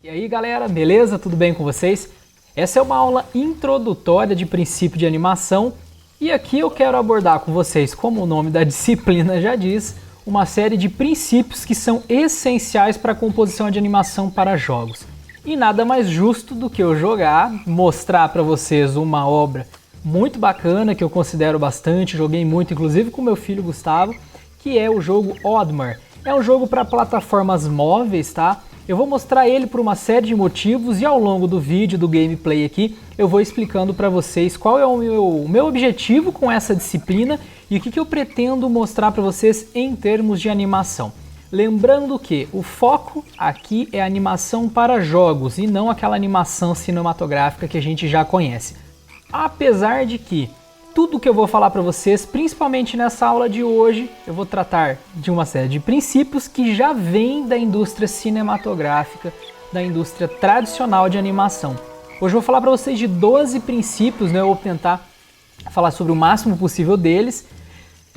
E aí galera, beleza? Tudo bem com vocês? Essa é uma aula introdutória de princípio de animação e aqui eu quero abordar com vocês, como o nome da disciplina já diz, uma série de princípios que são essenciais para a composição de animação para jogos. E nada mais justo do que eu jogar, mostrar para vocês uma obra muito bacana que eu considero bastante, joguei muito inclusive com meu filho Gustavo, que é o jogo Oddmare. É um jogo para plataformas móveis, tá? Eu vou mostrar ele por uma série de motivos e ao longo do vídeo, do gameplay aqui, eu vou explicando para vocês qual é o meu objetivo com essa disciplina e o que eu pretendo mostrar para vocês em termos de animação. Lembrando que o foco aqui é animação para jogos e não aquela animação cinematográfica que a gente já conhece. Apesar de que tudo que eu vou falar para vocês, principalmente nessa aula de hoje, eu vou tratar de uma série de princípios que já vêm da indústria cinematográfica, da indústria tradicional de animação. Hoje eu vou falar para vocês de 12 princípios, né? Eu vou tentar falar sobre o máximo possível deles,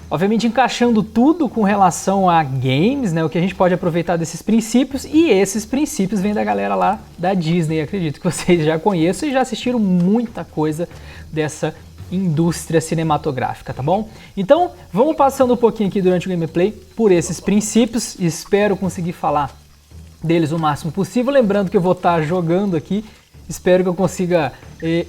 obviamente encaixando tudo com relação a games, né? O que a gente pode aproveitar desses princípios, e esses princípios vêm da galera lá da Disney, acredito que vocês já conheçam e já assistiram muita coisa dessa indústria cinematográfica, tá bom? Então, vamos passando um pouquinho aqui durante o gameplay por esses princípios, espero conseguir falar deles o máximo possível, lembrando que eu vou estar jogando aqui, espero que eu consiga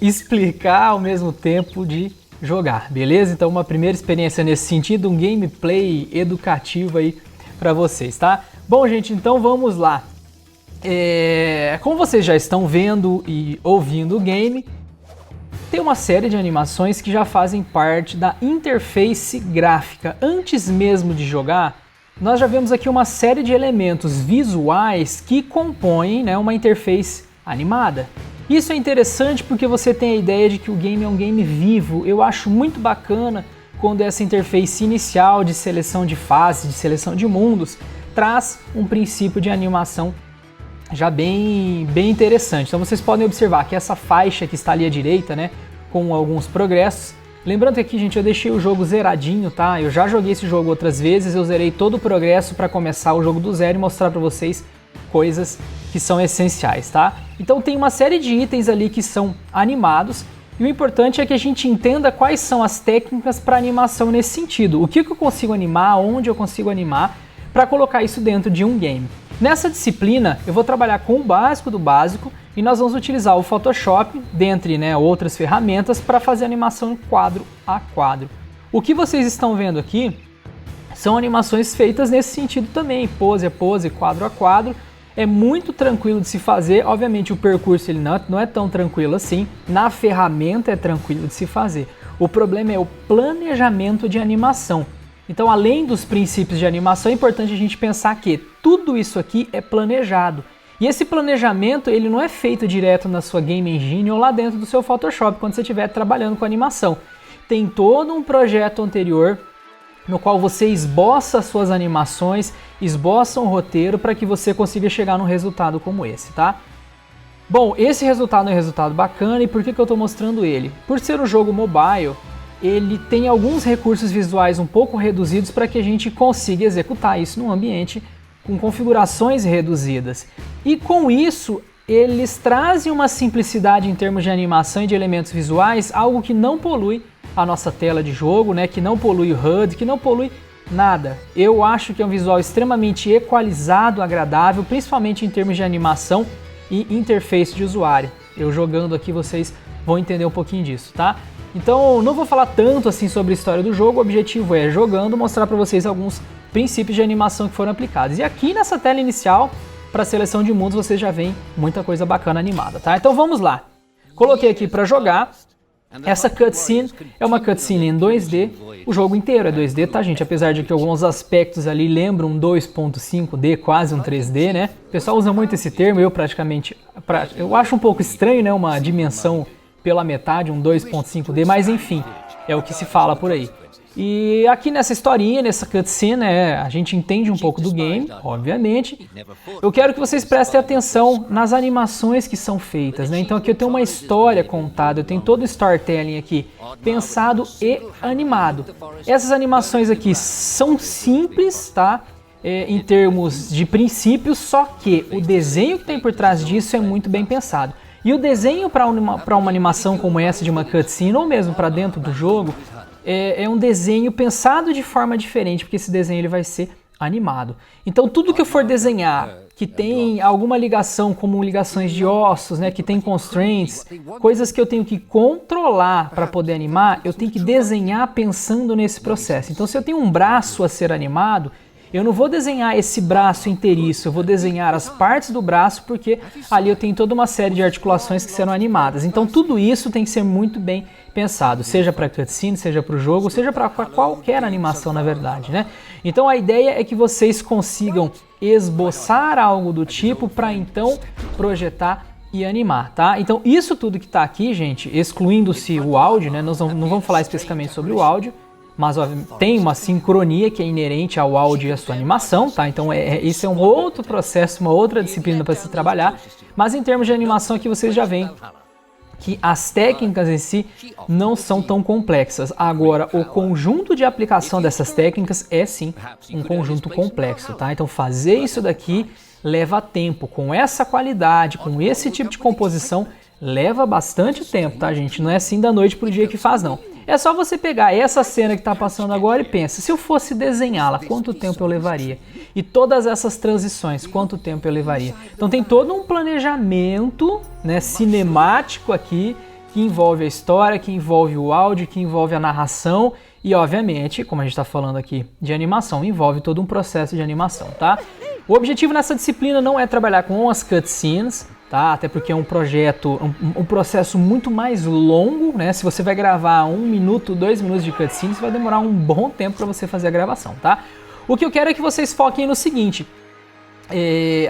explicar ao mesmo tempo de jogar, beleza? Então, uma primeira experiência nesse sentido, um gameplay educativo aí para vocês, tá? Bom, gente, então vamos lá. Como vocês já estão vendo e ouvindo o game, tem uma série de animações que já fazem parte da interface gráfica. Antes mesmo de jogar, nós já vemos aqui uma série de elementos visuais que compõem, né, uma interface animada. Isso é interessante porque você tem a ideia de que o game é um game vivo. Eu acho muito bacana quando essa interface inicial de seleção de faces, de seleção de mundos, traz um princípio de animação já bem interessante. Então vocês podem observar que essa faixa que está ali à direita, né, com alguns progressos. Lembrando que aqui, gente, eu deixei o jogo zeradinho, tá? Eu já joguei esse jogo outras vezes, eu zerei todo o progresso para começar o jogo do zero e mostrar para vocês coisas que são essenciais, tá? Então tem uma série de itens ali que são animados e o importante é que a gente entenda quais são as técnicas para animação nesse sentido. O que eu consigo animar, onde eu consigo animar para colocar isso dentro de um game. Nessa disciplina, eu vou trabalhar com o básico do básico e nós vamos utilizar o Photoshop, dentre, né, outras ferramentas, para fazer animação quadro a quadro. O que vocês estão vendo aqui são animações feitas nesse sentido também, pose a pose, quadro a quadro. É muito tranquilo de se fazer, obviamente o percurso ele não é tão tranquilo assim, na ferramenta é tranquilo de se fazer. O problema é o planejamento de animação. Então, além dos princípios de animação, é importante a gente pensar que tudo isso aqui é planejado. E esse planejamento, ele não é feito direto na sua Game Engine ou lá dentro do seu Photoshop, quando você estiver trabalhando com animação. Tem todo um projeto anterior, no qual você esboça as suas animações, esboça um roteiro para que você consiga chegar num resultado como esse, tá? Bom, esse resultado é um resultado bacana, e por que eu estou mostrando ele? Por ser um jogo mobile, ele tem alguns recursos visuais um pouco reduzidos para que a gente consiga executar isso num ambiente com configurações reduzidas. E com isso, eles trazem uma simplicidade em termos de animação e de elementos visuais, algo que não polui a nossa tela de jogo, né? Que não polui o HUD, que não polui nada. Eu acho que é um visual extremamente equalizado, agradável, principalmente em termos de animação e interface de usuário. Eu jogando aqui vocês vão entender um pouquinho disso, tá? Então, não vou falar tanto assim sobre a história do jogo, o objetivo é, jogando, mostrar para vocês alguns princípios de animação que foram aplicados. E aqui nessa tela inicial, para seleção de mundos, vocês já veem muita coisa bacana animada, tá? Então vamos lá. Coloquei aqui para jogar. Essa cutscene é uma cutscene em 2D, o jogo inteiro é 2D, tá, gente? Apesar de que alguns aspectos ali lembram 2.5D, quase um 3D, né? O pessoal usa muito esse termo, eu acho um pouco estranho, né? Uma dimensão pela metade, um 2.5D, mas enfim, é o que se fala por aí. E aqui nessa historinha, nessa cutscene, a gente entende um pouco do game, obviamente. Eu quero que vocês prestem atenção nas animações que são feitas, né? Então aqui eu tenho uma história contada, eu tenho todo o storytelling aqui, pensado e animado. Essas animações aqui são simples, tá? em termos de princípios, só que o desenho que tem por trás disso é muito bem pensado. E o desenho para uma animação como essa de uma cutscene, ou mesmo para dentro do jogo, é um desenho pensado de forma diferente, porque esse desenho ele vai ser animado. Então tudo que eu for desenhar que tem alguma ligação, como ligações de ossos, né, que tem constraints, coisas que eu tenho que controlar para poder animar, eu tenho que desenhar pensando nesse processo. Então se eu tenho um braço a ser animado, eu não vou desenhar esse braço inteiriço, eu vou desenhar as partes do braço, porque ali eu tenho toda uma série de articulações que serão animadas. Então tudo isso tem que ser muito bem pensado, seja para cutscene, seja para o jogo, seja para qualquer animação, na verdade, né? Então a ideia é que vocês consigam esboçar algo do tipo para então projetar e animar, tá? Então isso tudo que está aqui, gente, excluindo-se o áudio, né? Nós não vamos falar especificamente sobre o áudio, mas ó, tem uma sincronia que é inerente ao áudio e à sua animação, tá? Então isso é um outro processo, uma outra disciplina para se trabalhar, mas em termos de animação aqui vocês já veem que as técnicas em si não são tão complexas. Agora, o conjunto de aplicação dessas técnicas é sim um conjunto complexo, tá? Então fazer isso daqui leva tempo, com essa qualidade, com esse tipo de composição, leva bastante tempo, tá, gente? Não é assim da noite pro dia que faz, não. É só você pegar essa cena que está passando agora e pensa, se eu fosse desenhá-la, quanto tempo eu levaria? E todas essas transições, quanto tempo eu levaria? Então tem todo um planejamento, né, cinemático aqui, que envolve a história, que envolve o áudio, que envolve a narração e, obviamente, como a gente está falando aqui de animação, envolve todo um processo de animação, tá? O objetivo nessa disciplina não é trabalhar com as cutscenes, tá? Até porque é um projeto, um processo muito mais longo, né? Se você vai gravar 1 minuto, 2 minutos de cutscene, vai demorar um bom tempo para você fazer a gravação, tá? O que eu quero é que vocês foquem no seguinte,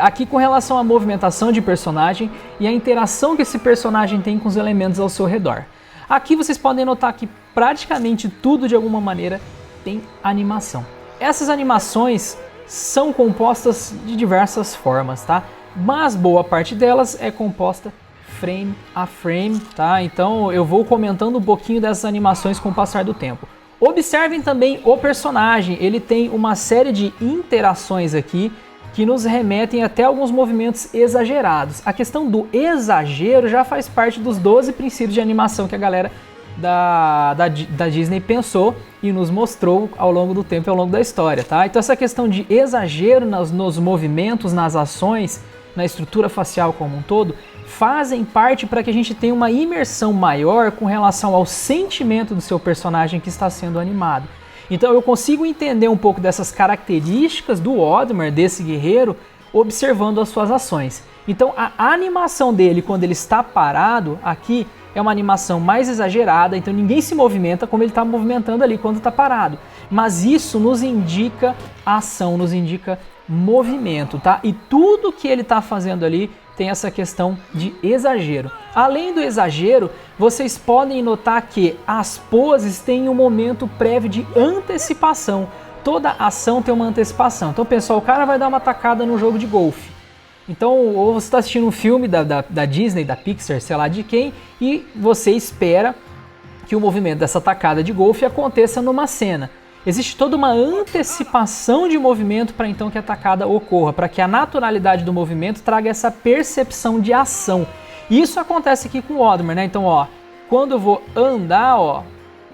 aqui com relação à movimentação de personagem e a interação que esse personagem tem com os elementos ao seu redor. Aqui vocês podem notar que praticamente tudo de alguma maneira tem animação. Essas animações são compostas de diversas formas, tá? Mas boa parte delas é composta frame a frame, tá? Então eu vou comentando um pouquinho dessas animações com o passar do tempo. Observem também o personagem, ele tem uma série de interações aqui que nos remetem até alguns movimentos exagerados. A questão do exagero já faz parte dos 12 princípios de animação que a galera da Disney pensou e nos mostrou ao longo do tempo e ao longo da história, tá? Então essa questão de exagero nos movimentos, nas ações, na estrutura facial como um todo, fazem parte para que a gente tenha uma imersão maior com relação ao sentimento do seu personagem que está sendo animado. Então eu consigo entender um pouco dessas características do Oddmar, desse guerreiro, observando as suas ações. Então a animação dele quando ele está parado aqui é uma animação mais exagerada, então ninguém se movimenta como ele está movimentando ali quando está parado. Mas isso nos indica ação, nos indica movimento, tá? E tudo que ele está fazendo ali tem essa questão de exagero. Além do exagero, vocês podem notar que as poses têm um momento prévio de antecipação. Toda ação tem uma antecipação. Então, pessoal, o cara vai dar uma tacada no jogo de golfe. Então, ou você está assistindo um filme da Disney, da Pixar, sei lá de quem, e você espera que o movimento dessa tacada de golfe aconteça numa cena. Existe toda uma antecipação de movimento para então que a tacada ocorra, para que a naturalidade do movimento traga essa percepção de ação. E isso acontece aqui com o Oddmar, né? Então, ó, quando eu vou andar, ó,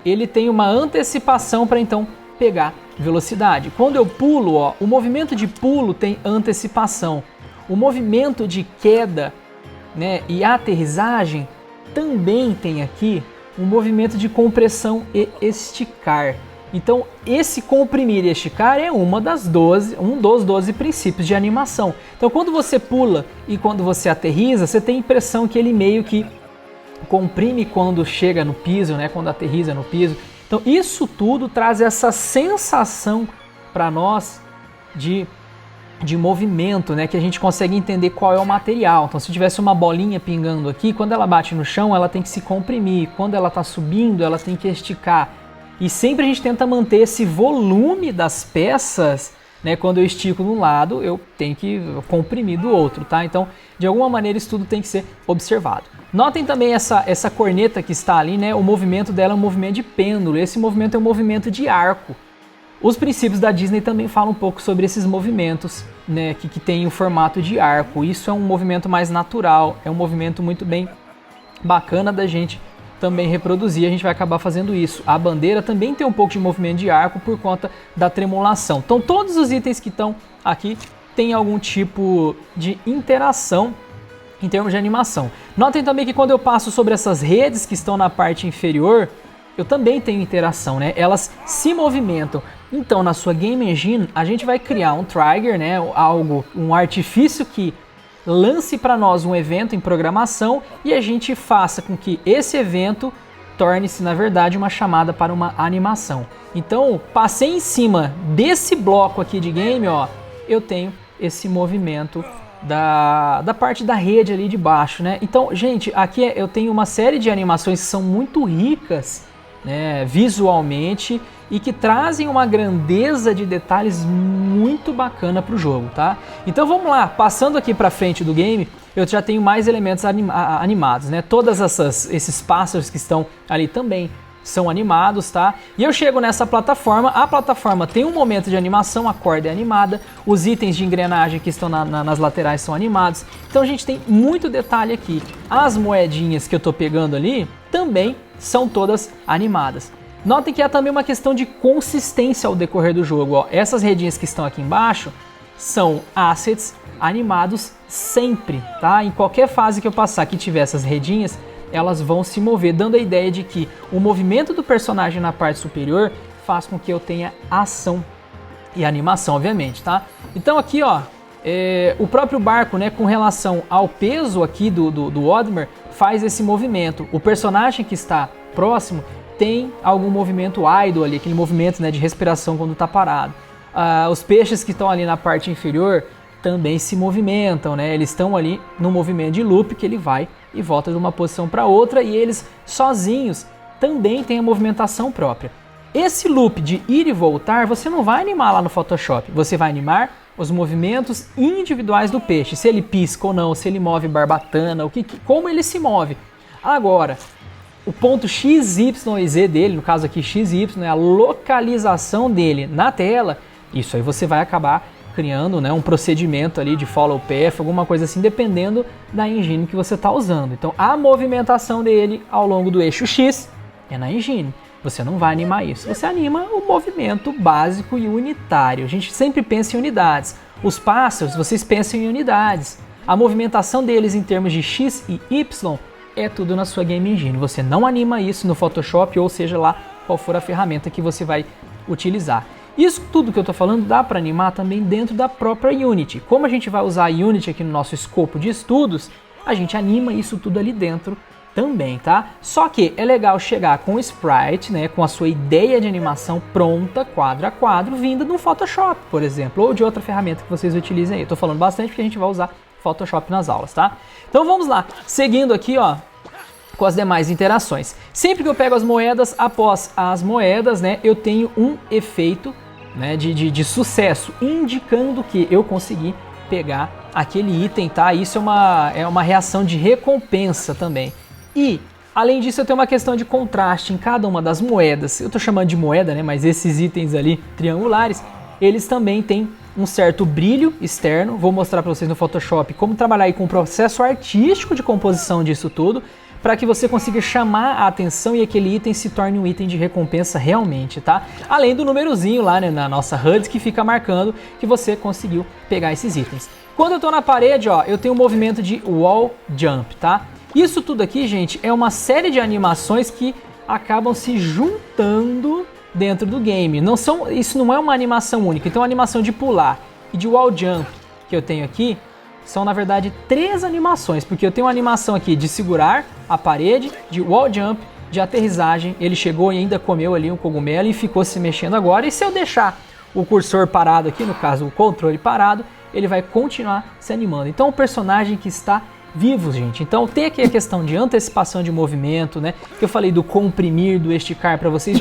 ele tem uma antecipação para então pegar velocidade. Quando eu pulo, ó, o movimento de pulo tem antecipação. O movimento de queda, né, e aterrissagem também tem aqui um movimento de compressão e esticar. Então, esse comprimir e esticar é um dos 12 princípios de animação. Então, quando você pula e quando você aterriza, você tem a impressão que ele meio que comprime quando chega no piso, né? Quando aterriza no piso. Então, isso tudo traz essa sensação para nós de movimento, né? Que a gente consegue entender qual é o material. Então, se tivesse uma bolinha pingando aqui, quando ela bate no chão, ela tem que se comprimir. Quando ela está subindo, ela tem que esticar. E sempre a gente tenta manter esse volume das peças, né? Quando eu estico de um lado, eu tenho que comprimir do outro, tá? Então, de alguma maneira, isso tudo tem que ser observado. Notem também essa corneta que está ali, né? O movimento dela é um movimento de pêndulo. Esse movimento é um movimento de arco. Os princípios da Disney também falam um pouco sobre esses movimentos, né, que tem o formato de arco. Isso é um movimento mais natural, é um movimento muito bem bacana da gente também reproduzir, a gente vai acabar fazendo isso. A bandeira também tem um pouco de movimento de arco por conta da tremulação. Então todos os itens que estão aqui têm algum tipo de interação em termos de animação. Notem também que quando eu passo sobre essas redes que estão na parte inferior, eu também tenho interação, né? Elas se movimentam. Então, na sua Game Engine, a gente vai criar um trigger, né? Um artifício que lance para nós um evento em programação e a gente faça com que esse evento torne-se, na verdade, uma chamada para uma animação. Então, passei em cima desse bloco aqui de game, ó, eu tenho esse movimento da parte da rede ali de baixo, né? Então, gente, aqui eu tenho uma série de animações que são muito ricas, né, visualmente, e que trazem uma grandeza de detalhes muito bacana para o jogo, tá? Então vamos lá, passando aqui para frente do game, eu já tenho mais elementos animados, né? Todas esses pássaros que estão ali também são animados, tá? E eu chego nessa plataforma, a plataforma tem um momento de animação, a corda é animada, os itens de engrenagem que estão nas laterais são animados, então a gente tem muito detalhe aqui. As moedinhas que eu tô pegando ali também são todas animadas. Notem que há também uma questão de consistência ao decorrer do jogo, ó. Essas redinhas que estão aqui embaixo são assets animados sempre, tá? Em qualquer fase que eu passar que tiver essas redinhas, elas vão se mover, dando a ideia de que o movimento do personagem na parte superior faz com que eu tenha ação e animação, obviamente, tá? Então aqui, ó, o próprio barco, né, com relação ao peso aqui do Oddmer, faz esse movimento. O personagem que está próximo tem algum movimento idle ali, aquele movimento, né, de respiração quando está parado. Os peixes que estão ali na parte inferior também se movimentam, né? Eles estão ali no movimento de loop que ele vai e volta de uma posição para outra e eles sozinhos também têm a movimentação própria. Esse loop de ir e voltar você não vai animar lá no Photoshop, você vai animar os movimentos individuais do peixe, se ele pisca ou não, se ele move barbatana, como ele se move. Agora, o ponto X, Y e Z dele, no caso aqui X e Y, é a localização dele na tela, isso aí você vai acabar criando, né, um procedimento ali de follow path, alguma coisa assim, dependendo da engine que você está usando. Então a movimentação dele ao longo do eixo X é na engine. Você não vai animar isso. Você anima o movimento básico e unitário. A gente sempre pensa em unidades. Os pássaros, vocês pensam em unidades. A movimentação deles em termos de X e Y é tudo na sua Game Engine. Você não anima isso no Photoshop ou seja lá qual for a ferramenta que você vai utilizar. Isso tudo que eu estou falando dá para animar também dentro da própria Unity. Como a gente vai usar a Unity aqui no nosso escopo de estudos, a gente anima isso tudo ali dentro também, tá? Só que é legal chegar com o sprite, né, com a sua ideia de animação pronta, quadro a quadro, vinda do Photoshop, por exemplo, ou de outra ferramenta que vocês utilizem aí. Eu tô falando bastante porque a gente vai usar Photoshop nas aulas, tá? Então vamos lá, seguindo aqui, ó, com as demais interações. Sempre que eu pego as moedas, após as moedas, né, eu tenho um efeito, né, de sucesso, indicando que eu consegui pegar aquele item, tá? Isso é uma reação de recompensa também. E, além disso, eu tenho uma questão de contraste em cada uma das moedas. Eu estou chamando de moeda, né? Mas esses itens ali triangulares, eles também têm um certo brilho externo. Vou mostrar para vocês no Photoshop como trabalhar aí com o processo artístico de composição disso tudo, para que você consiga chamar a atenção e aquele item se torne um item de recompensa realmente, tá? Além do númerozinho lá, né, na nossa HUD que fica marcando que você conseguiu pegar esses itens. Quando eu estou na parede, ó, eu tenho um movimento de wall jump, tá? Isso tudo aqui, gente, é uma série de animações que acabam se juntando dentro do game. Isso não é uma animação única. Então a animação de pular e de wall jump que eu tenho aqui são, na verdade, 3 animações. Porque eu tenho uma animação aqui de segurar a parede, de wall jump, de aterrissagem. Ele chegou e ainda comeu ali um cogumelo e ficou se mexendo agora. E se eu deixar o cursor parado aqui, no caso o controle parado, ele vai continuar se animando. Então o personagem que está vivos, gente. Então tem aqui a questão de antecipação de movimento, né? Que eu falei do comprimir, do esticar para vocês.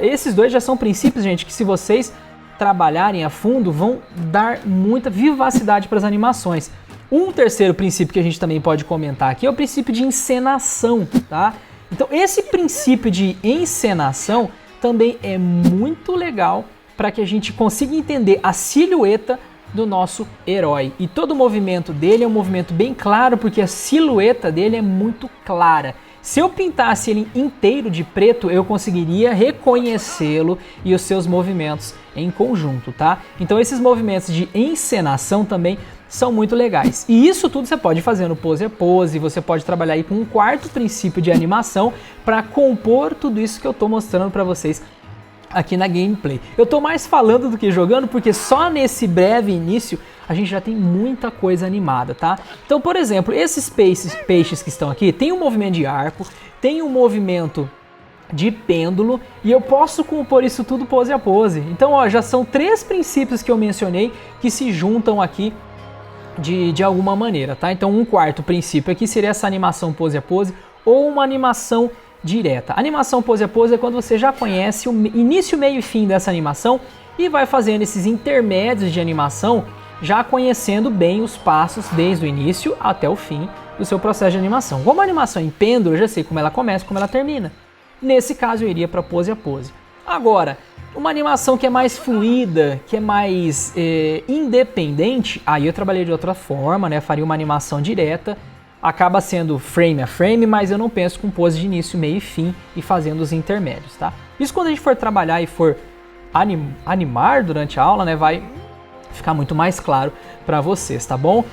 Esses dois já são princípios, gente, que se vocês trabalharem a fundo, vão dar muita vivacidade para as animações. Um terceiro princípio que a gente também pode comentar aqui é o princípio de encenação, tá? Então esse princípio de encenação também é muito legal para que a gente consiga entender a silhueta do nosso herói. E todo o movimento dele é um movimento bem claro, porque a silhueta dele é muito clara. Se eu pintasse ele inteiro de preto, eu conseguiria reconhecê-lo e os seus movimentos em conjunto, tá? Então esses movimentos de encenação também são muito legais. E isso tudo você pode fazer no pose a pose, você pode trabalhar aí com um quarto princípio de animação para compor tudo isso que eu estou mostrando para vocês aqui na gameplay. Eu tô mais falando do que jogando, porque só nesse breve início a gente já tem muita coisa animada, tá? Então, por exemplo, esses peixes que estão aqui, tem um movimento de arco, tem um movimento de pêndulo, e eu posso compor isso tudo pose a pose. Então, ó, já são 3 princípios que eu mencionei que se juntam aqui de alguma maneira, tá? Então, um quarto princípio aqui seria essa animação pose a pose, ou uma animação direta. A animação pose a pose é quando você já conhece o início, meio e fim dessa animação e vai fazendo esses intermédios de animação, já conhecendo bem os passos desde o início até o fim do seu processo de animação. Como a animação em pêndulo, eu já sei como ela começa, como ela termina. Nesse caso eu iria para pose a pose. Agora, uma animação que é mais fluida, que é mais independente, aí eu trabalhei de outra forma, né? Faria uma animação direta, acaba sendo frame a frame, mas eu não penso com pose de início, meio e fim e fazendo os intermédios, tá? Isso quando a gente for trabalhar e for animar durante a aula, né, vai ficar muito mais claro para vocês, tá bom?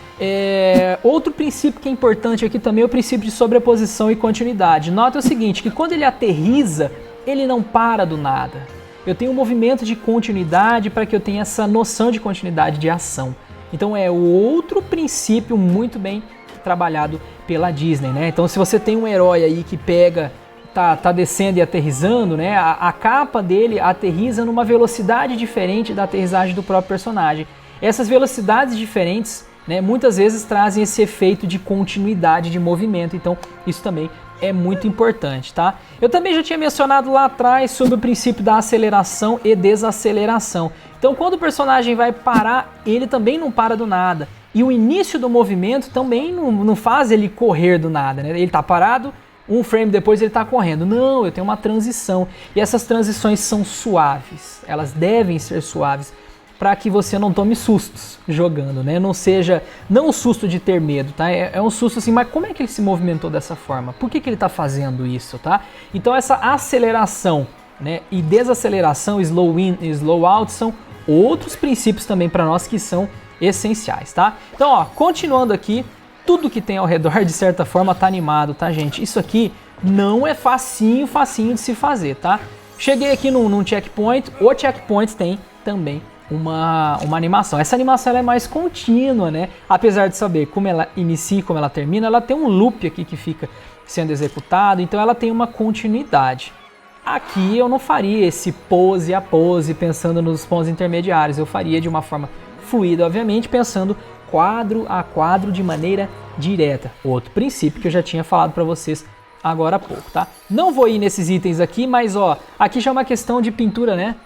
Outro princípio que é importante aqui também é o princípio de sobreposição e continuidade. Nota o seguinte, que quando ele aterriza, ele não para do nada. Eu tenho um movimento de continuidade para que eu tenha essa noção de continuidade de ação. Então é outro princípio muito bem trabalhado pela Disney, né? Então se você tem um herói aí que pega, tá descendo e aterrissando, né? A capa dele aterriza numa velocidade diferente da aterrissagem do próprio personagem. Essas velocidades diferentes, né, muitas vezes trazem esse efeito de continuidade de movimento, então isso também é muito importante, tá? Eu também já tinha mencionado lá atrás sobre o princípio da aceleração e desaceleração. Então quando o personagem vai parar, ele também não para do nada. E o início do movimento também não faz ele correr do nada, né? Ele tá parado, um frame depois ele tá correndo. Não, eu tenho uma transição. E essas transições são suaves. Elas devem ser suaves para que você não tome sustos jogando, né? Não o susto de ter medo, tá? É um susto assim, mas como é que ele se movimentou dessa forma? Por que ele tá fazendo isso, tá? Então essa aceleração, né, e desaceleração, slow in e slow out, são outros princípios também para nós que são essenciais, tá? Então, ó, continuando aqui, tudo que tem ao redor de certa forma tá animado, tá, gente? Isso aqui não é facinho de se fazer, tá? Cheguei aqui num checkpoint, o checkpoint tem também uma animação. Essa animação ela é mais contínua, né? Apesar de saber como ela inicia e como ela termina, ela tem um loop aqui que fica sendo executado, então ela tem uma continuidade. Aqui eu não faria esse pose a pose pensando nos pontos intermediários, eu faria de uma forma fluida, obviamente, pensando quadro a quadro de maneira direta. Outro princípio que eu já tinha falado para vocês agora há pouco, tá? Não vou ir nesses itens aqui, mas ó, aqui já é uma questão de pintura, né?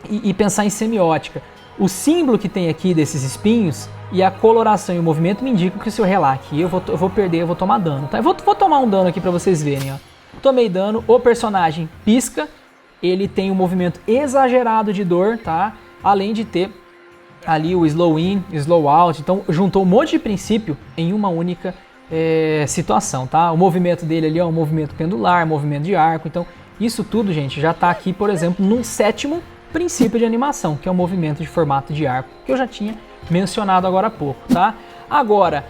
E pensar em semiótica. O símbolo que tem aqui desses espinhos e a coloração e o movimento me indicam que se eu relar aqui, eu vou perder, eu vou tomar dano, tá? Eu vou tomar um dano aqui para vocês verem, ó. Tomei dano, o personagem pisca, ele tem um movimento exagerado de dor, tá? Além de ter ali o slow in, slow out, então juntou um monte de princípio em uma única situação, tá? O movimento dele ali é um movimento pendular, movimento de arco, então isso tudo, gente, já tá aqui, por exemplo, num 7º princípio de animação, que é o movimento de formato de arco, que eu já tinha mencionado agora há pouco, tá? Agora,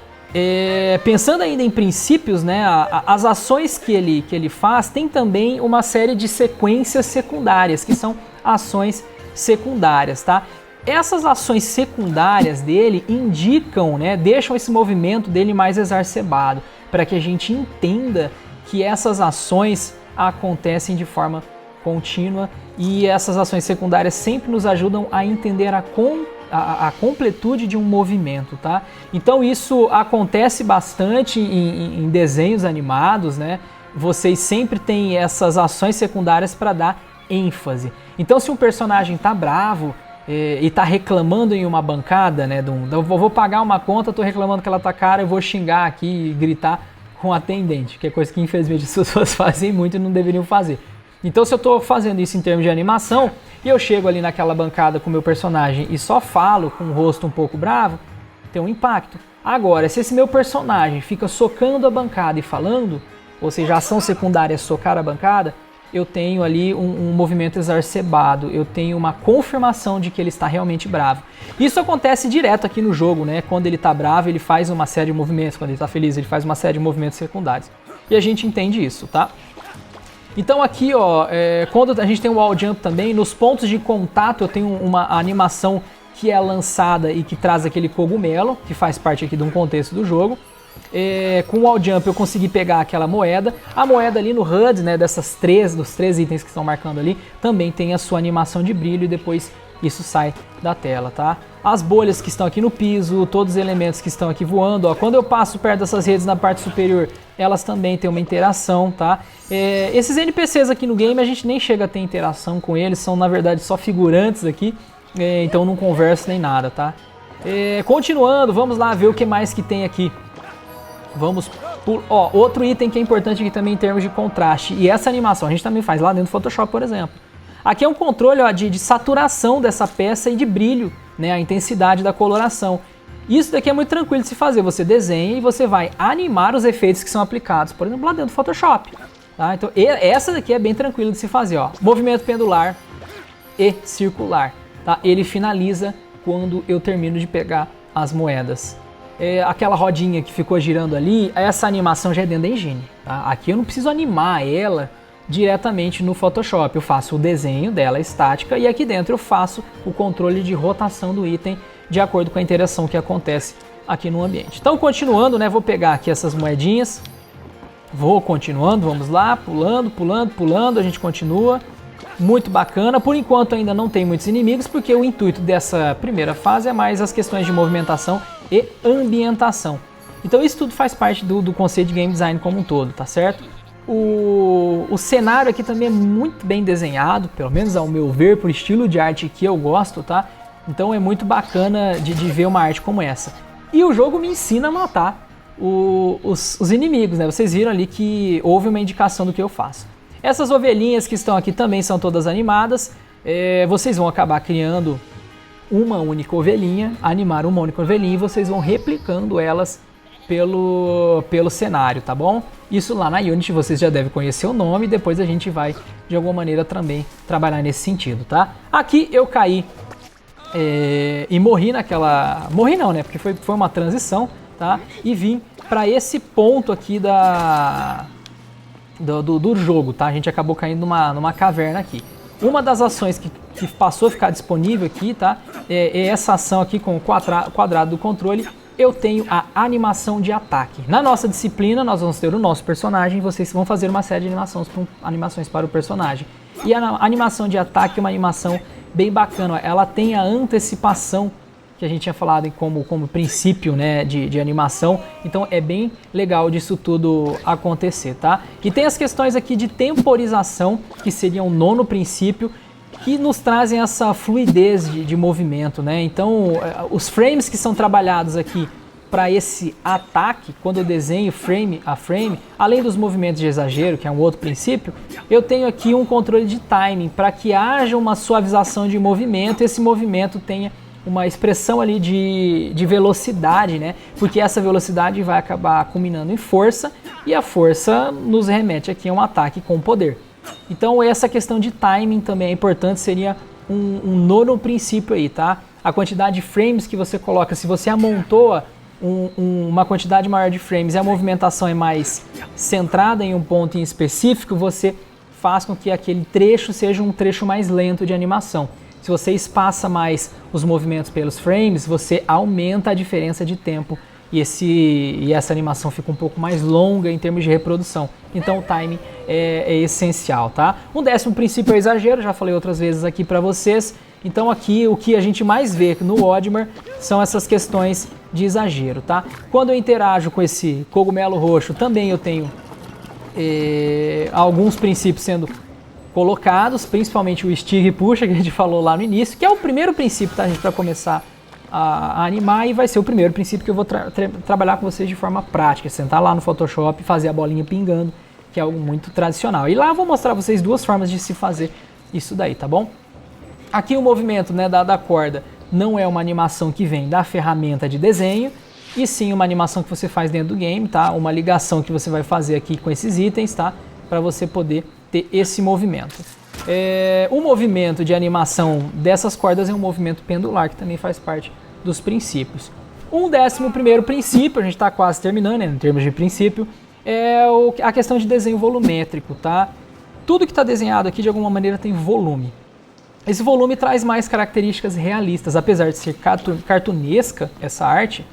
pensando ainda em princípios, né, as ações que ele faz, tem também uma série de sequências secundárias, que são ações secundárias, tá? Essas ações secundárias dele indicam, né, deixam esse movimento dele mais exacerbado, para que a gente entenda que essas ações acontecem de forma contínua e essas ações secundárias sempre nos ajudam a entender a completude de um movimento, tá? Então isso acontece bastante em desenhos animados, né? Vocês sempre têm essas ações secundárias para dar ênfase. Então se um personagem tá bravo e tá reclamando em uma bancada, né? Eu vou pagar uma conta, tô reclamando que ela tá cara, eu vou xingar aqui e gritar com o atendente, que é coisa que infelizmente as pessoas fazem muito e não deveriam fazer. Então se eu estou fazendo isso em termos de animação, e eu chego ali naquela bancada com o meu personagem e só falo com o rosto um pouco bravo, tem um impacto. Agora, se esse meu personagem fica socando a bancada e falando, ou seja, a ação secundária é socar a bancada, eu tenho ali um movimento exacerbado, eu tenho uma confirmação de que ele está realmente bravo. Isso acontece direto aqui no jogo, né? Quando ele está bravo, ele faz uma série de movimentos, quando ele está feliz, ele faz uma série de movimentos secundários. E a gente entende isso, tá? Então aqui, ó, quando a gente tem o wall jump também, nos pontos de contato eu tenho uma animação que é lançada e que traz aquele cogumelo, que faz parte aqui de um contexto do jogo. Com o wall jump eu consegui pegar aquela moeda. A moeda ali no HUD, né, dos três itens que estão marcando ali, também tem a sua animação de brilho e depois isso sai da tela, tá? As bolhas que estão aqui no piso, todos os elementos que estão aqui voando, ó, quando eu passo perto dessas redes na parte superior, elas também têm uma interação, tá? Esses NPCs aqui no game a gente nem chega a ter interação com eles, são na verdade só figurantes aqui, então não converso nem nada, tá? Continuando, vamos lá ver o que mais que tem aqui. Vamos por, outro item que é importante aqui também em termos de contraste, e essa animação a gente também faz lá dentro do Photoshop, por exemplo. Aqui é um controle, ó, de saturação dessa peça e de brilho, né, a intensidade da coloração. Isso daqui é muito tranquilo de se fazer, você desenha e você vai animar os efeitos que são aplicados, por exemplo, lá dentro do Photoshop. Tá? Então essa daqui é bem tranquilo de se fazer, ó. Movimento pendular e circular. Tá? Ele finaliza quando eu termino de pegar as moedas. Aquela rodinha que ficou girando ali, essa animação já é dentro da engine. Tá? Aqui eu não preciso animar ela diretamente no Photoshop, eu faço o desenho dela estática e aqui dentro eu faço o controle de rotação do item de acordo com a interação que acontece aqui no ambiente. Então continuando, né, vou pegar aqui essas moedinhas, vou continuando, vamos lá, pulando, pulando, pulando, a gente continua, muito bacana. Por enquanto ainda não tem muitos inimigos porque o intuito dessa primeira fase é mais as questões de movimentação e ambientação. Então isso tudo faz parte do conceito de game design como um todo, tá certo? O cenário aqui também é muito bem desenhado, pelo menos ao meu ver, por estilo de arte que eu gosto, tá? Então é muito bacana de ver uma arte como essa. E o jogo me ensina a matar os inimigos, né? Vocês viram ali que houve uma indicação do que eu faço. Essas ovelhinhas que estão aqui também são todas animadas. Vocês vão acabar criando uma única ovelhinha, animar uma única ovelhinha e vocês vão replicando elas pelo cenário, tá bom? Isso lá na Unity vocês já devem conhecer o nome, depois a gente vai de alguma maneira também trabalhar nesse sentido, tá? Aqui eu caí e morri naquela... Morri não, né? Porque foi uma transição, tá? E vim para esse ponto aqui do jogo, tá? A gente acabou caindo numa caverna aqui. Uma das ações que passou a ficar disponível aqui, tá? É essa ação aqui com o quadrado do controle. Eu tenho a animação de ataque. Na nossa disciplina, nós vamos ter o nosso personagem, vocês vão fazer uma série de animações para o personagem. E a animação de ataque é uma animação bem bacana, ela tem a antecipação que a gente tinha falado como princípio, né, de animação, então é bem legal disso tudo acontecer, tá? E tem as questões aqui de temporização, que seria o nono princípio, que nos trazem essa fluidez de movimento, né? Então, os frames que são trabalhados aqui para esse ataque, quando eu desenho frame a frame, além dos movimentos de exagero, que é um outro princípio, eu tenho aqui um controle de timing para que haja uma suavização de movimento e esse movimento tenha uma expressão ali de velocidade, né? Porque essa velocidade vai acabar culminando em força e a força nos remete aqui a um ataque com poder. Então essa questão de timing também é importante, seria um nono princípio aí, tá? A quantidade de frames que você coloca, se você amontoa uma quantidade maior de frames e a movimentação é mais centrada em um ponto em específico, você faz com que aquele trecho seja um trecho mais lento de animação. Se você espaça mais os movimentos pelos frames, você aumenta a diferença de tempo e essa animação fica um pouco mais longa em termos de reprodução. Então o timing é essencial, tá? Um décimo princípio é o exagero, já falei outras vezes aqui para vocês. Então aqui o que a gente mais vê no Oddmare são essas questões de exagero, tá? Quando eu interajo com esse cogumelo roxo, também eu tenho alguns princípios sendo colocados, principalmente o estica e puxa, que a gente falou lá no início, que é o primeiro princípio, tá, gente, para começar a animar, e vai ser o primeiro princípio que eu vou trabalhar com vocês de forma prática, sentar lá no Photoshop, fazer a bolinha pingando, que é algo muito tradicional. E lá eu vou mostrar pra vocês duas formas de se fazer isso daí, tá bom? Aqui o movimento, né, da corda não é uma animação que vem da ferramenta de desenho, e sim uma animação que você faz dentro do game, tá? Uma ligação que você vai fazer aqui com esses itens, tá? Para você poder ter esse movimento. O movimento de animação dessas cordas é um movimento pendular, que também faz parte dos princípios. 11º princípio, a gente está quase terminando, né, em termos de princípio, é a questão de desenho volumétrico, tá? Tudo que está desenhado aqui de alguma maneira tem volume. Esse volume traz mais características realistas, apesar de ser cartunesca essa arte.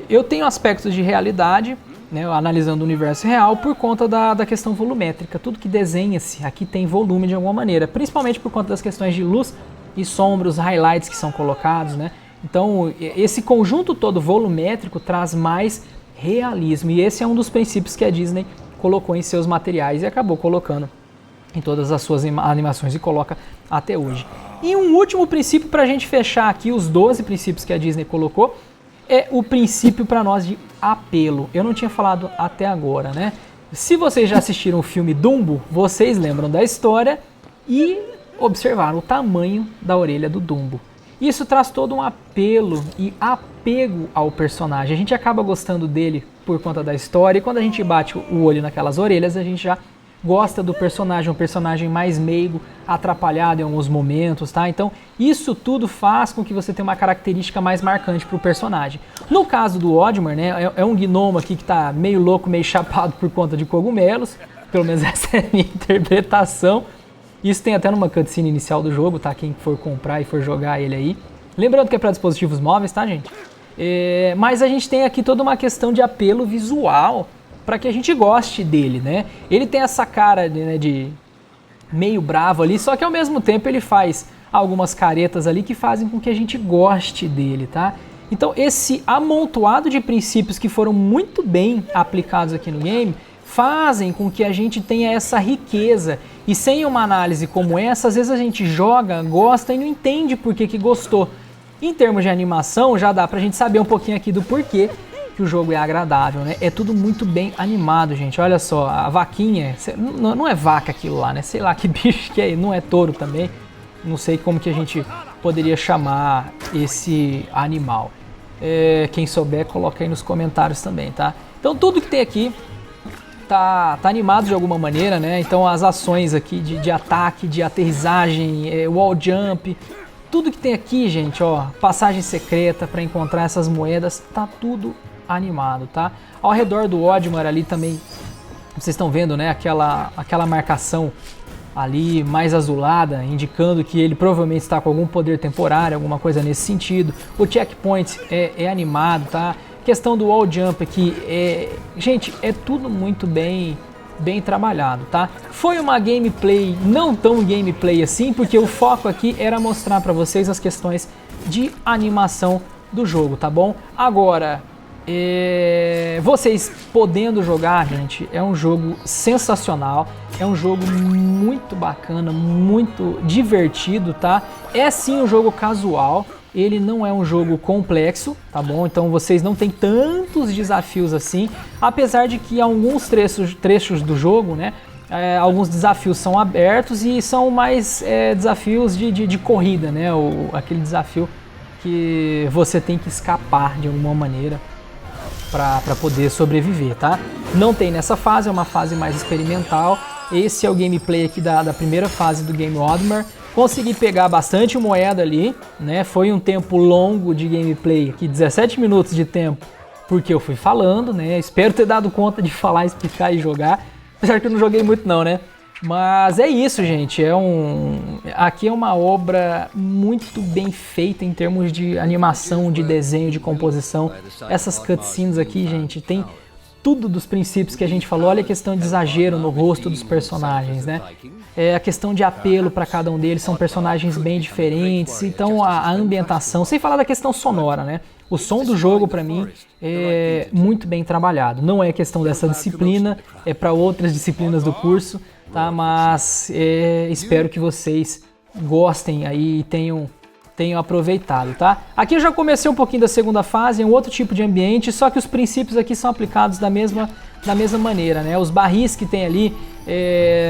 Eu tenho aspectos de realidade, né, analisando o universo real, por conta da questão volumétrica. Tudo que desenha-se aqui tem volume de alguma maneira, principalmente por conta das questões de luz e sombra, os highlights que são colocados, né? Então, esse conjunto todo volumétrico traz mais realismo, e esse é um dos princípios que a Disney colocou em seus materiais e acabou colocando em todas as suas animações e coloca até hoje. E um último princípio para a gente fechar aqui os 12 princípios que a Disney colocou é o princípio para nós de apelo. Eu não tinha falado até agora, né? Se vocês já assistiram o filme Dumbo, vocês lembram da história e observaram o tamanho da orelha do Dumbo. Isso traz todo um apelo e apego ao personagem. A gente acaba gostando dele por conta da história, e quando a gente bate o olho naquelas orelhas, a gente já gosta do personagem, um personagem mais meigo, atrapalhado em alguns momentos, tá? Então, isso tudo faz com que você tenha uma característica mais marcante para o personagem. No caso do Oddmar, né, é um gnomo aqui que tá meio louco, meio chapado por conta de cogumelos, pelo menos essa é a minha interpretação. Isso tem até numa cutscene inicial do jogo, tá? Quem for comprar e for jogar ele aí. Lembrando que é para dispositivos móveis, tá, gente? Mas a gente tem aqui toda uma questão de apelo visual para que a gente goste dele, né? Ele tem essa cara de meio bravo ali, só que ao mesmo tempo ele faz algumas caretas ali que fazem com que a gente goste dele, tá? Então esse amontoado de princípios que foram muito bem aplicados aqui no game fazem com que a gente tenha essa riqueza, e sem uma análise como essa, às vezes a gente joga, gosta e não entende por que gostou. Em termos de animação, já dá pra gente saber um pouquinho aqui do porquê que o jogo é agradável, né? É tudo muito bem animado, gente. Olha só, a vaquinha, não é vaca aquilo lá, né? Sei lá que bicho que é, não é touro também. Não sei como que a gente poderia chamar esse animal. Quem souber, coloca aí nos comentários também, tá? Então tudo que tem aqui tá animado de alguma maneira, né? Então as ações aqui de ataque, de aterrissagem, wall jump, tudo que tem aqui, gente, ó, passagem secreta para encontrar essas moedas, tá tudo animado, tá? Ao redor do Oddmar ali também, vocês estão vendo, né, aquela marcação ali mais azulada, indicando que ele provavelmente está com algum poder temporário, alguma coisa nesse sentido. O checkpoint é animado, tá? Questão do wall jump aqui, gente, é tudo muito bem trabalhado, tá? Foi uma gameplay, não tão gameplay assim, porque o foco aqui era mostrar para vocês as questões de animação do jogo, tá bom? Agora, vocês podendo jogar, gente, é um jogo sensacional, é um jogo muito bacana, muito divertido, tá? É sim um jogo casual, ele não é um jogo complexo, tá bom? Então vocês não tem tantos desafios assim, apesar de que alguns trechos do jogo, né, alguns desafios são abertos e são mais desafios de corrida, né? Aquele desafio que você tem que escapar de alguma maneira para poder sobreviver, tá? Não tem nessa fase, é uma fase mais experimental. Esse é o gameplay aqui da primeira fase do game Oddmar. Consegui pegar bastante moeda ali, né? Foi um tempo longo de gameplay, aqui 17 minutos de tempo, porque eu fui falando, né? Espero ter dado conta de falar, explicar e jogar. Apesar que eu não joguei muito não, né? Mas é isso, gente. Aqui é uma obra muito bem feita em termos de animação, de desenho, de composição. Essas cutscenes aqui, gente, tem tudo dos princípios que a gente falou. Olha a questão de exagero no rosto dos personagens, né? A questão de apelo para cada um deles, são personagens bem diferentes. Então a ambientação, sem falar da questão sonora, né? O som do jogo, para mim, é muito bem trabalhado. Não é questão dessa disciplina, é para outras disciplinas do curso, tá? Mas espero que vocês gostem aí e tenham tenham aproveitado, tá? Aqui eu já comecei um pouquinho da segunda fase, é um outro tipo de ambiente, só que os princípios aqui são aplicados da mesma maneira, né? Os barris que tem ali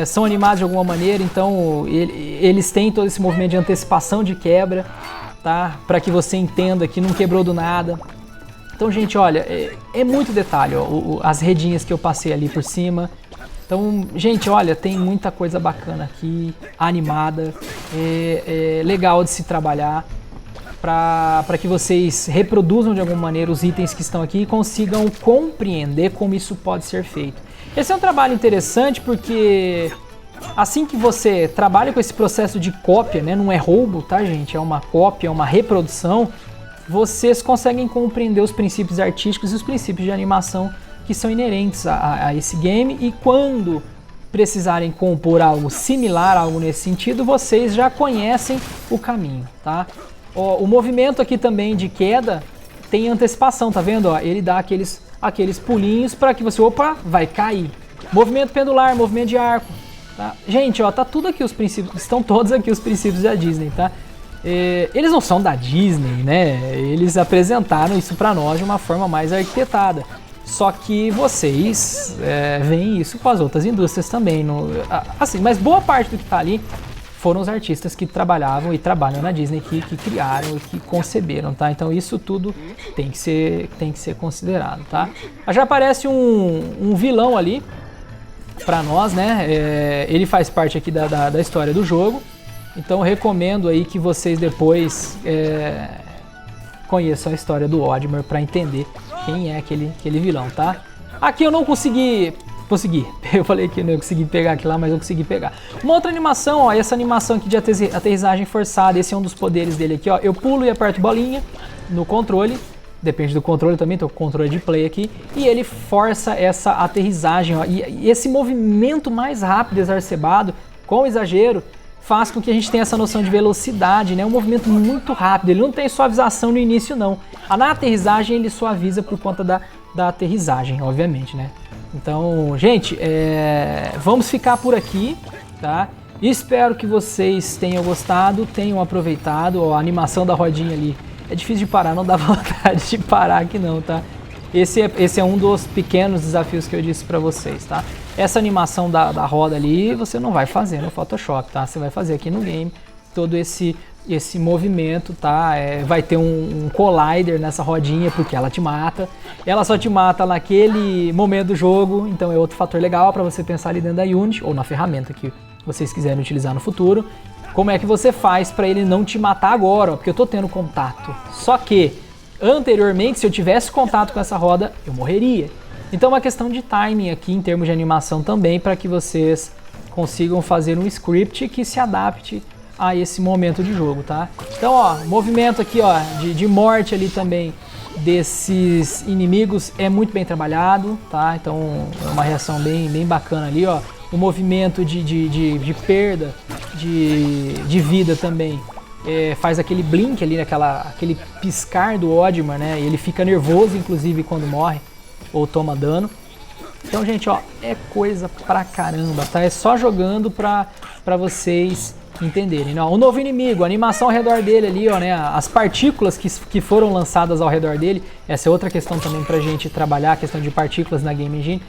são animados de alguma maneira, então eles têm todo esse movimento de antecipação de quebra, tá? Para que você entenda que não quebrou do nada. Então, gente, olha, é muito detalhe, ó, as redinhas que eu passei ali por cima. Então, gente, olha, tem muita coisa bacana aqui, animada, legal de se trabalhar, para que vocês reproduzam de alguma maneira os itens que estão aqui e consigam compreender como isso pode ser feito. Esse é um trabalho interessante porque assim que você trabalha com esse processo de cópia, né, não é roubo, tá, gente? É uma cópia, é uma reprodução. Vocês conseguem compreender os princípios artísticos e os princípios de animação que são inerentes a esse game, e quando precisarem compor algo similar, algo nesse sentido, vocês já conhecem o caminho, tá? Ó, o movimento aqui também de queda tem antecipação, tá vendo? Ó, ele dá aqueles pulinhos para que você, opa, vai cair. Movimento pendular, movimento de arco, tá? Gente, ó, tá tudo aqui os princípios, estão todos aqui os princípios da Disney, tá? Eles não são da Disney, né? Eles apresentaram isso para nós de uma forma mais arquitetada. Só que vocês veem isso com as outras indústrias também. Assim, mas boa parte do que está ali foram os artistas que trabalhavam e trabalham na Disney, que criaram e que conceberam, tá? Então isso tudo tem que ser considerado, tá? Já aparece um vilão ali para nós, né? Ele faz parte aqui da história do jogo. Então recomendo aí que vocês depois conheçam a história do Oddmer para entender quem é aquele vilão, tá? Aqui eu não consegui, eu falei que eu não ia conseguir pegar aqui lá, mas eu consegui pegar. Uma outra animação, ó, essa animação aqui de aterrissagem forçada, esse é um dos poderes dele aqui, ó. Eu pulo e aperto bolinha no controle, depende do controle também, tô com o controle de play aqui, e ele força essa aterrissagem, ó. E esse movimento mais rápido, exacerbado, com exagero, faz com que a gente tenha essa noção de velocidade, né? Um movimento muito rápido, ele não tem suavização no início não. Na aterrissagem ele suaviza por conta da aterrissagem, obviamente, né? Então, gente, vamos ficar por aqui, tá? Espero que vocês tenham gostado, tenham aproveitado. Ó, a animação da rodinha ali é difícil de parar, não dá vontade de parar aqui não, tá? Esse é um dos pequenos desafios que eu disse para vocês, tá? Essa animação da roda ali você não vai fazer no Photoshop, tá? Você vai fazer aqui no game todo esse movimento, tá? Vai ter um collider nessa rodinha porque ela te mata. Ela só te mata naquele momento do jogo, então é outro fator legal para você pensar ali dentro da Unity ou na ferramenta que vocês quiserem utilizar no futuro. Como é que você faz para ele não te matar agora? Ó, porque eu tô tendo contato. Só que anteriormente, se eu tivesse contato com essa roda, eu morreria. Então é uma questão de timing aqui em termos de animação também, para que vocês consigam fazer um script que se adapte a esse momento de jogo, tá? Então, ó, movimento aqui, ó, de morte ali também desses inimigos é muito bem trabalhado, tá? Então é uma reação bem bacana ali, ó. O movimento de perda de vida também. Faz aquele blink ali, aquele piscar do Oddmer, né? E ele fica nervoso, inclusive, quando morre ou toma dano. Então, gente, ó, é coisa pra caramba, tá? É só jogando pra vocês entenderem, né? O novo inimigo, a animação ao redor dele ali, ó, né? As partículas que foram lançadas ao redor dele, essa é outra questão também pra gente trabalhar, a questão de partículas na Game Engine,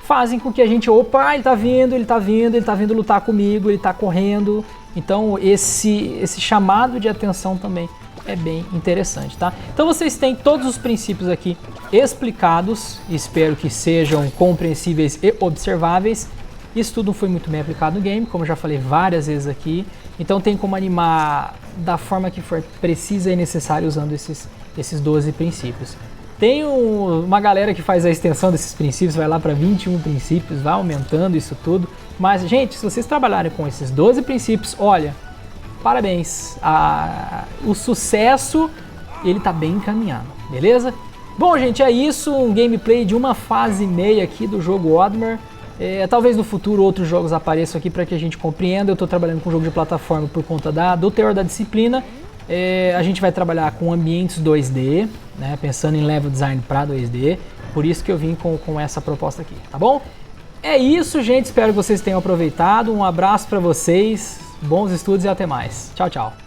fazem com que a gente, opa, ele tá vindo lutar comigo, ele tá correndo. Então esse chamado de atenção também é bem interessante, tá? Então vocês têm todos os princípios aqui explicados, espero que sejam compreensíveis e observáveis. Isso tudo foi muito bem aplicado no game, como eu já falei várias vezes aqui. Então tem como animar da forma que for precisa e necessário usando esses 12 princípios. Tem uma galera que faz a extensão desses princípios, vai lá para 21 princípios, vai aumentando isso tudo. Mas, gente, se vocês trabalharem com esses 12 princípios, olha, parabéns. O sucesso, ele tá bem encaminhado, beleza? Bom, gente, é isso. Um gameplay de uma fase e meia aqui do jogo Oddmer. Talvez no futuro outros jogos apareçam aqui para que a gente compreenda. Eu estou trabalhando com um jogo de plataforma por conta do teor da disciplina. A gente vai trabalhar com ambientes 2D, né, pensando em level design para 2D, por isso que eu vim com essa proposta aqui, tá bom? É isso, gente, espero que vocês tenham aproveitado, um abraço para vocês, bons estudos e até mais. Tchau, tchau.